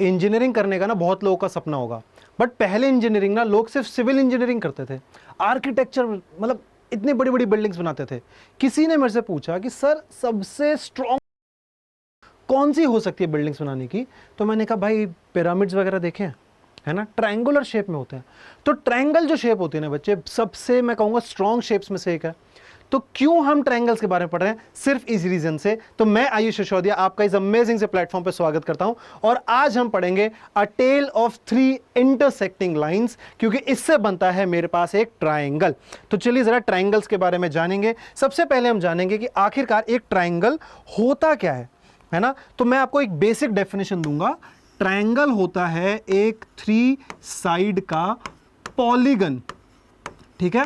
Engineering करने का ना बहुत लोगों का सपना होगा, बट पहले इंजीनियरिंग ना लोग सिर्फ सिविल इंजीनियरिंग करते थे, आर्किटेक्चर मतलब इतनी बड़ी बड़ी बिल्डिंग्स बनाते थे। किसी ने मेरे से पूछा कि सर सबसे स्ट्रॉन्ग कौन सी हो सकती है बिल्डिंग्स बनाने की, तो मैंने कहा भाई पिरामिड्स वगैरह देखे हैं, है ना, ट्रायंगुलर शेप में होते हैं। तो ट्रायंगल जो शेप होती है ना बच्चे, सबसे मैं कहूंगा स्ट्रॉन्ग शेप्स में से एक है। तो क्यों हम ट्रायंगल्स के बारे में पढ़ रहे हैं? सिर्फ इस रीजन से। तो मैं आयुष सिसोदिया आपका इस अमेजिंग से प्लेटफॉर्म पे स्वागत करता हूं, और आज हम पढ़ेंगे अ टेल ऑफ 3 इंटरसेक्टिंग लाइंस, क्योंकि इससे बनता है मेरे पास एक ट्रायंगल। तो चलिए जरा ट्रायंगल्स के बारे में जानेंगे। सबसे पहले हम जानेंगे कि आखिरकार एक ट्रायंगल होता क्या है ना। तो मैं आपको एक बेसिक डेफिनेशन दूंगा। ट्रायंगल होता है एक 3 साइड का पॉलीगन, ठीक है,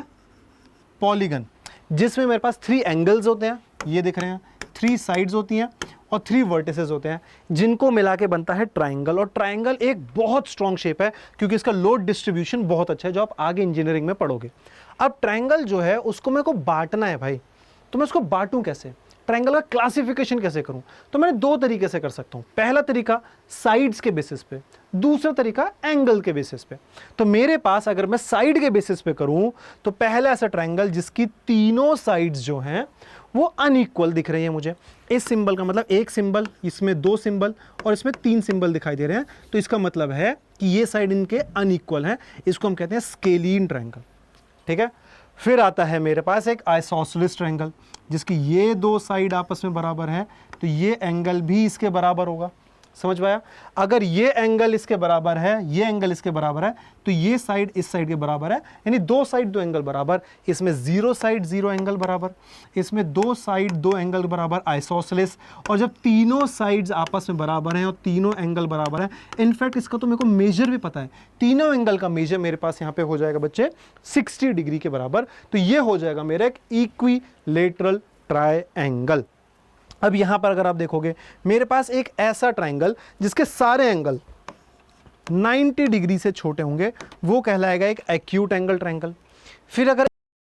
पॉलीगन, जिसमें मेरे पास 3 एंगल्स होते हैं, ये दिख रहे हैं, 3 साइड्स होती हैं और 3 वर्टिसेस होते हैं, जिनको मिला के बनता है ट्रायंगल। और ट्रायंगल एक बहुत स्ट्रॉन्ग शेप है क्योंकि इसका लोड डिस्ट्रीब्यूशन बहुत अच्छा है, जो आप आगे इंजीनियरिंग में पढ़ोगे। अब ट्रायंगल जो है उसको मेरे को बांटना है भाई, तो मैं उसको बांटूं कैसे, ट्रायंगल का क्लासिफिकेशन कैसे करूं? तो मैंने 2 तरीके से कर सकता हूं। पहला तरीका साइड्स के बेसिस पे, दूसरा तरीका एंगल के बेसिस पे। तो मेरे पास अगर मैं साइड के बेसिस पे करूं तो पहला ऐसा ट्रायंगल जिसकी तीनों साइड्स जो हैं वो अनइक्वल दिख रही है मुझे। इस सिंबल का मतलब एक सिंबल, इसमें 2 सिंबल और इसमें 3 सिंबल दिखाई दे रहे हैं, तो इसका मतलब है कि ये साइड इनके अनइक्वल है। इसको हम कहते हैं स्केलीन ट्रायंगल, ठीक है। फिर आता है मेरे पास एक आइसोसेलेस ट्रायंगल, जिसकी ये 2 साइड आपस में बराबर है, तो ये एंगल भी इसके बराबर होगा। समझ पाया? अगर ये एंगल इसके बराबर है, ये एंगल इसके बराबर है, तो ये साइड इस साइड के बराबर है, यानी 2 साइड 2 एंगल बराबर। इसमें 0 साइड 0 एंगल बराबर, इसमें 2 साइड 2 एंगल बराबर, आइसोसेलेस। और जब तीनों साइड्स आपस में बराबर हैं और तीनों एंगल बराबर हैं, इनफैक्ट इसका तो मेरे को मेजर भी पता है, तीनों एंगल का मेजर मेरे पास यहाँ पे हो जाएगा बच्चे 60 डिग्री के बराबर। तो ये हो जाएगा मेरा एक इक्विलेटरल ट्रायंगल। अब यहां पर अगर आप देखोगे मेरे पास एक ऐसा ट्रायंगल जिसके सारे एंगल 90 डिग्री से छोटे होंगे, वो कहलाएगा एक एक्यूट एंगल ट्रायंगल। फिर अगर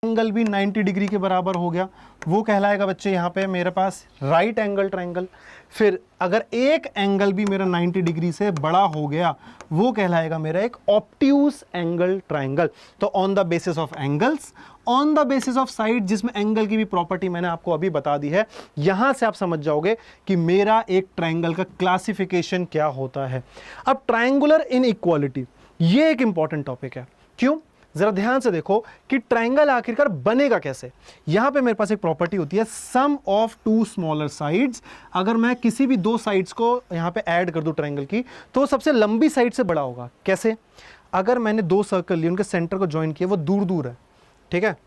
एंगल भी 90 डिग्री के बराबर हो गया, वो कहलाएगा बच्चे यहाँ पे मेरे पास राइट एंगल ट्रायंगल। फिर अगर एक एंगल भी मेरा 90 डिग्री से बड़ा हो गया, वो कहलाएगा मेरा एक ऑब्ट्यूज एंगल ट्रायंगल। तो on the basis of angles, on the basis of side, जिसमें एंगल की भी प्रॉपर्टी मैंने आपको अभी बता दी है, यहां से आप समझ जाओगे कि मेरा एक ट्रायंगल का क्लासिफिकेशन क्या होता है। अब ट्रायंगुलर इनइक्वालिटी, ये एक इंपॉर्टेंट टॉपिक है। क्यों? जरा ध्यान से देखो कि ट्रायंगल आखिरकार बनेगा कैसे। यहां पे मेरे पास एक प्रॉपर्टी होती है सम ऑफ 2 स्मॉलर साइड्स। अगर मैं किसी भी 2 साइड्स को यहां पे ऐड कर दूं ट्रायंगल की, तो सबसे लंबी साइड से बड़ा होगा। कैसे? अगर मैंने 2 सर्कल लिए, उनके सेंटर को ज्वाइन किया, वो दूर दूर है, ठीक है,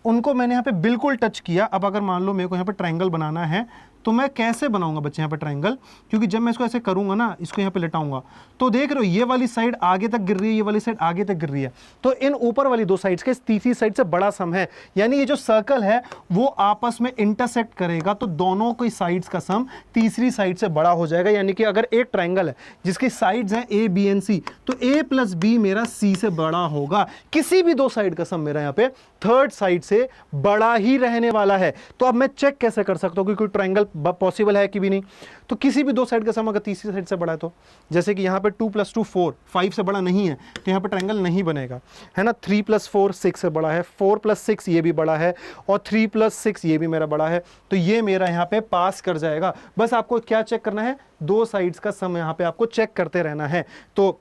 उनको मैंने यहाँ पे बिल्कुल टच किया। अब अगर मान लो मेरे को यहाँ पे ट्रायंगल बनाना है, तो मैं कैसे बनाऊंगा बच्चे यहाँ पे ट्रायंगल? क्योंकि जब मैं इसको ऐसे करूंगा ना, इसको यहाँ पे लटाऊंगा, तो देख रहे हो ये वाली साइड आगे तक गिर रही है, ये वाली साइड आगे तक गिर रही है, तो इन ऊपर वाली 2 साइड्स के तीसरी साइड से बड़ा सम है, यानी ये जो सर्कल है वो आपस में इंटरसेक्ट करेगा, तो दोनों की साइड्स का सम तीसरी साइड से बड़ा हो जाएगा। यानी कि अगर एक ट्रायंगल है जिसकी साइड्स हैं ए बी एंड सी, तो ए प्लस बी मेरा सी से बड़ा होगा। किसी भी 2 साइड का सम मेरा यहाँ पे थर्ड साइड से बड़ा ही रहने वाला है। तो अब मैं चेक कैसे कर सकता हूं कि कोई ट्रायंगल पॉसिबल है कि भी नहीं? तो किसी भी 2 साइड का सम अगर तीसरी साइड से बड़ा है, तो जैसे कि यहां पे 2 + 2 4, 5 से बड़ा नहीं है, तो यहां पे ट्रायंगल नहीं बनेगा, है ना। 3 + 4 6 से बड़ा है, 4 + 6 ये भी बड़ा है, और 3 + 6 ये भी मेरा बड़ा है, तो ये मेरा यहां पे पास कर जाएगा। बस आपको क्या चेक करना है? 2 साइड्स का सम यहां पे आपको चेक करते रहना है। तो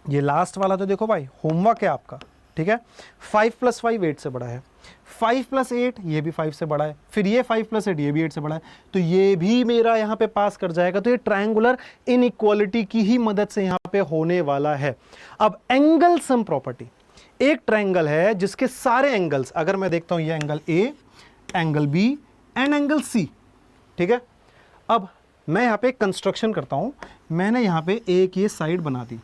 ये लास्ट वाला तो देखो भाई होमवर्क है आपका, ठीक है। 5 + 5 8 से बड़ा है, 5 + 8 ये भी 5 से बड़ा है, फिर ये 5 + 8 ये भी 8 से बड़ा है, तो ये भी मेरा यहाँ पे पास कर जाएगा। तो ये ट्रायंगुलर इनइक्वालिटी की ही मदद से यहाँ पे होने वाला है। अब एंगल सम प्रॉपर्टी, एक ट्रायंगल है जिसके सारे एंगल्स, अगर मैं देखता हूं ये angle A, angle B and angle C, ठीक है। अब मैं यहाँ पे कंस्ट्रक्शन करता हूं, मैंने यहाँ पे एक ये साइड बना दी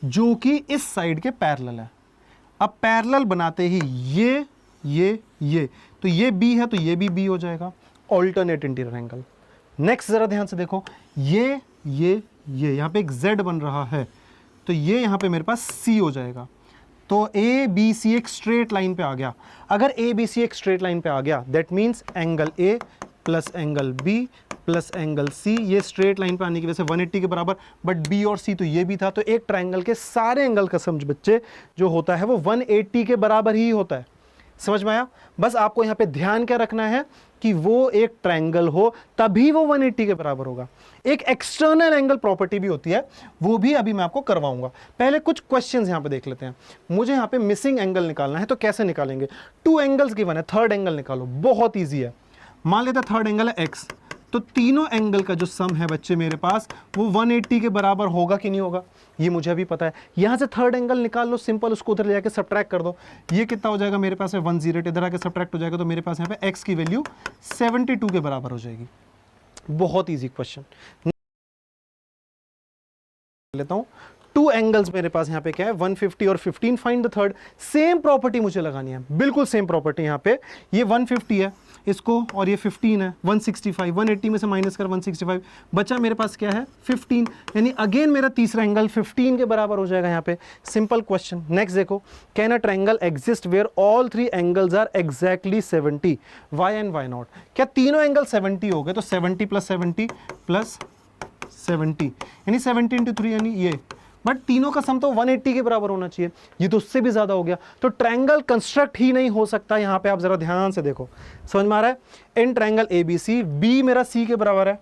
जो कि इस साइड के पैरेलल है। अब पैरेलल बनाते ही ये तो ये बी है, तो ये भी बी हो जाएगा, ऑल्टरनेट इंटीरियर एंगल। नेक्स्ट जरा ध्यान से देखो, ये यहाँ पे एक जेड बन रहा है, तो ये यहाँ पे मेरे पास सी हो जाएगा। तो ए बी सी एक स्ट्रेट लाइन पे आ गया। अगर ए बी सी एक स्ट्रेट लाइन पे आ गया, that means angle A plus angle B plus angle C, ये स्ट्रेट लाइन पे आने की वजह से 180 के बराबर, बट बी और सी तो ये भी था, तो एक ट्रायंगल के सारे एंगल का सम बच्चे जो होता है वो 180 के बराबर ही होता है। समझ में आया? बस आपको यहाँ पे ध्यान क्या रखना है कि वो एक ट्रायंगल हो तभी वो 180 के बराबर होगा। एक एक्सटर्नल एंगल प्रॉपर्टी भी होती है, वो भी अभी मैं आपको करवाऊंगा। पहले कुछ क्वेश्चंस यहाँ पे देख लेते हैं। मुझे यहाँ पे मिसिंग एंगल निकालना है, तो कैसे निकालेंगे? 2 एंगल्स गिवन है, थर्ड एंगल निकालो, बहुत ईजी है। मान लेते थर्ड एंगल है एक्स, तो तीनों एंगल का जो सम है बच्चे मेरे पास वो 180 के बराबर होगा कि नहीं होगा, ये मुझे अभी पता है। यहां से थर्ड एंगल निकाल लो, सिंपल, उसको उधर ले जाके सब्ट्रैक्ट कर दो। ये कितना हो जाएगा मेरे पास है 108, इधर आके सब्ट्रैक्ट हो जाएगा, तो मेरे पास यहाँ पे x की वैल्यू 72 के बराबर हो जाएगी। बहुत ईजी क्वेश्चन लेता हूं। 2 एंगल्स मेरे पास यहाँ पे क्या है 150 और 15, find the third. Same property मुझे लगानी है, बिल्कुल सेम प्रॉपर्टी। यहाँ पे ये 150 है इसको, और ये 15 है, 165, 180 में से माइनस कर 165, बचा मेरे पास क्या है 15, यानी अगेन मेरा तीसरा एंगल 15 के बराबर हो जाएगा यहाँ पे। Simple question. नेक्स्ट देखो, can a triangle exist where all 3 angles are exactly 70, why and why not? क्या तीनों एंगल 70 हो गए? तो 70 प्लस 70 प्लस 70, यानी 70 इंटू 3 यानी ये, बट तीनों का सम तो 180 के बराबर होना चाहिए, ये तो उससे भी ज्यादा हो गया, तो ट्रायंगल कंस्ट्रक्ट ही नहीं हो सकता। यहां पे आप जरा ध्यान से देखो, समझ में आ रहा है? इन ट्रायंगल एबीसी, बी मेरा सी के बराबर है,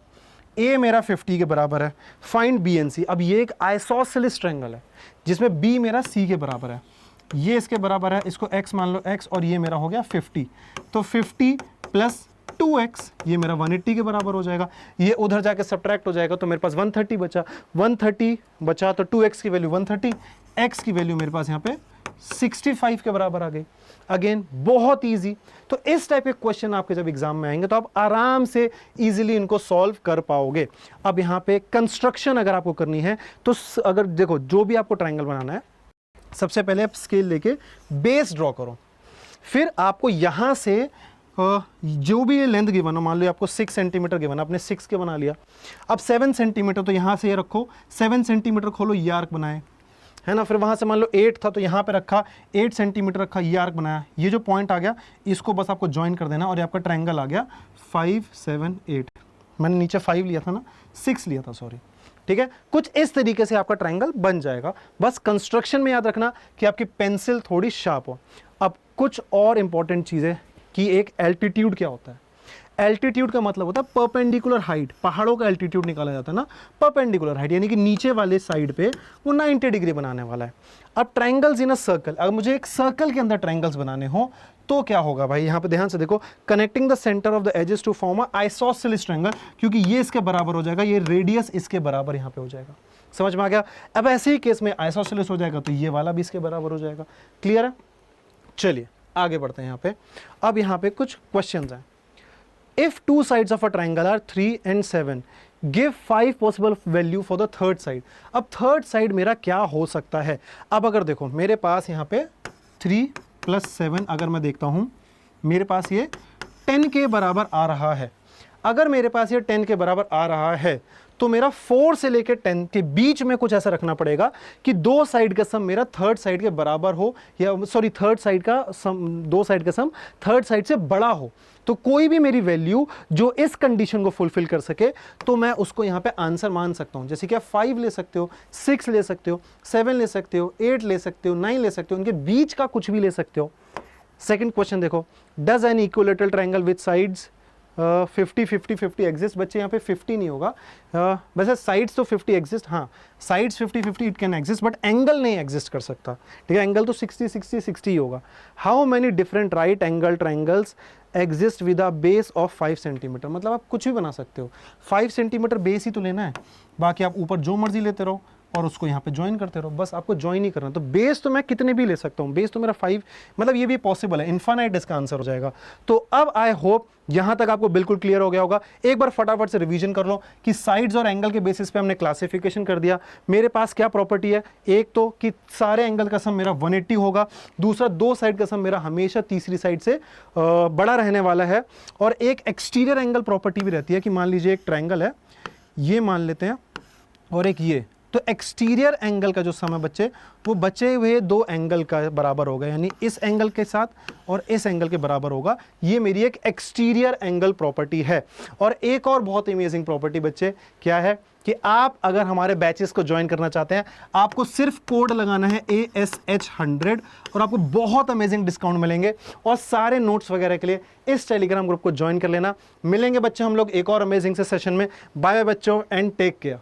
ए मेरा 50 के बराबर है, फाइंड बी एंड सी। अब ये एक आइसोसेलेस ट्रायंगल है जिसमें बी मेरा सी के बराबर है, ये इसके बराबर है, इसको x मान लो x, और ये मेरा हो गया 50, तो 50 प्लस 2x, ये मेरा 180 के बराबर हो जाएगा। ये उधर जाके सब्ट्रैक्ट हो जाएगा, तो मेरे पास 130 बचा, 130 बचा, तो 2x की वैल्यू 130, x की वैल्यू मेरे पास यहाँ पे 65 के बराबर आ गई। अगेन बहुत इजी। तो इस टाइप के क्वेश्चन आपके जब एग्जाम में आएंगे तो आप आराम से इजीली इनको सॉल्व कर पाओगे। अब यहाँ पे कंस्ट्रक्शन अगर आपको करनी है तो अगर देखो, जो भी आपको ट्रायंगल बनाना है, सबसे पहले आप स्केल लेके बेस ड्रॉ करो, फिर आपको यहां से जो भी लेंथ गिवन हो, मान लो आपको 6 सेंटीमीटर गिवन, आपने 6 के बना लिया। अब 7 सेंटीमीटर, तो यहां से ये रखो, 7 सेंटीमीटर खोलो, ये आर्क बनाए, है ना। फिर वहां से मान लो 8 था, तो यहां पे रखा, 8 सेंटीमीटर रखा, ये आर्क बनाया। ये जो पॉइंट आ गया इसको बस आपको ज्वाइन कर देना, और ये आपका ट्रायंगल आ गया 5 7 8। मैंने नीचे 5 लिया था ना, 6 लिया था, सॉरी, ठीक है। कुछ इस तरीके से आपका ट्रायंगल बन जाएगा। बस कंस्ट्रक्शन में याद रखना कि आपकी पेंसिल थोड़ी शार्प हो। अब कुछ और इंपॉर्टेंट चीजें कि एक एल्टीट्यूड क्या होता है। एल्टीट्यूड का मतलब होता है परपेंडिकुलर हाइट। पहाड़ों का एल्टीट्यूड निकाला जाता है ना, परपेंडिकुलर हाइट, यानी कि नीचे वाले साइड पे वो 90 डिग्री बनाने वाला है। अब ट्रायंगल्स इन अ सर्कल, अगर मुझे एक सर्कल के अंदर ट्रायंगल्स बनाने हो तो क्या होगा भाई, यहाँ पे ध्यान से देखो, connecting the centre of the edges to form a isosceles triangle, क्योंकि ये इसके बराबर हो जाएगा, ये रेडियस इसके बराबर यहाँ पे हो जाएगा। समझ में आ गया? अब ऐसे ही केस में आइसोसेलेस हो जाएगा तो ये वाला भी इसके बराबर हो जाएगा। क्लियर है? चलिए आगे बढ़ते हैं यहाँ पे। अब यहाँ पे कुछ क्वेश्चंस हैं। If 2 sides of a triangle are 3 and 7, give 5 possible value for the third side। अब थर्ड साइड मेरा क्या हो सकता है? अब अगर देखो मेरे पास यहाँ पे 3 + 7, अगर मैं देखता हूँ मेरे पास ये 10 के बराबर आ रहा है। अगर मेरे पास ये 10 के बराबर आ रहा है तो मेरा 4 से लेकर 10 के बीच में कुछ ऐसा रखना पड़ेगा कि दो साइड का सम मेरा थर्ड साइड के बराबर हो, या सॉरी थर्ड साइड का सम, दो साइड का सम थर्ड साइड से बड़ा हो। तो कोई भी मेरी वैल्यू जो इस कंडीशन को फुलफिल कर सके तो मैं उसको यहाँ पे आंसर मान सकता हूँ। जैसे कि आप 5 ले सकते हो, 6 ले सकते हो, 7 ले सकते हो, 8 ले सकते हो, 9 ले सकते हो, उनके बीच का कुछ भी ले सकते हो। सेकंड क्वेश्चन देखो, does an equilateral triangle with sides 50 50 50 exist? बच्चे यहाँ पे 50 नहीं होगा, वैसे साइड्स तो 50 एग्जिस्ट, हाँ sides 50 50 it can exist, but angle नहीं एग्जिस्ट कर सकता, ठीक है। एंगल तो 60 60 60 ही होगा। How many different right angle triangles exist with a base of 5 centimetre? मतलब आप कुछ भी बना सकते हो, 5 सेंटीमीटर बेस ही तो लेना है, बाकी आप ऊपर जो मर्जी लेते रहो और उसको यहाँ पे ज्वाइन करते रहो, बस आपको ज्वाइन ही करना। तो बेस तो मैं कितने भी ले सकता हूँ, बेस तो मेरा 5, मतलब ये भी पॉसिबल है, इन्फानाइट इसका आंसर हो जाएगा। तो अब आई होप यहाँ तक आपको बिल्कुल क्लियर हो गया होगा। एक बार फटाफट से रिवीजन कर लो कि साइड्स और एंगल के बेसिस पे हमने क्लासिफिकेशन कर दिया। मेरे पास क्या प्रॉपर्टी है, एक तो कि सारे एंगल का सम मेरा 180 होगा, दूसरा दो साइड का सम मेरा हमेशा तीसरी साइड से बड़ा रहने वाला है, और एक एक्सटीरियर एंगल प्रॉपर्टी भी रहती है कि मान लीजिए एक ट्रायंगल है, ये मान लेते हैं, और एक ये तो एक्सटीरियर एंगल का जो सम है बच्चे, वो बचे हुए दो एंगल का बराबर होगा, यानी इस एंगल के साथ और इस एंगल के बराबर होगा। ये मेरी एक एक्सटीरियर एंगल प्रॉपर्टी है। और एक और बहुत अमेजिंग प्रॉपर्टी बच्चे क्या है कि आप अगर हमारे बैचेस को ज्वाइन करना चाहते हैं, आपको सिर्फ कोड लगाना है ASH100 और आपको बहुत अमेजिंग डिस्काउंट मिलेंगे। और सारे नोट्स वगैरह के लिए इस टेलीग्राम ग्रुप को ज्वाइन कर लेना। मिलेंगे बच्चे हम लोग एक और अमेजिंग से सेशन में। बाय बाय बच्चों एंड टेक केयर।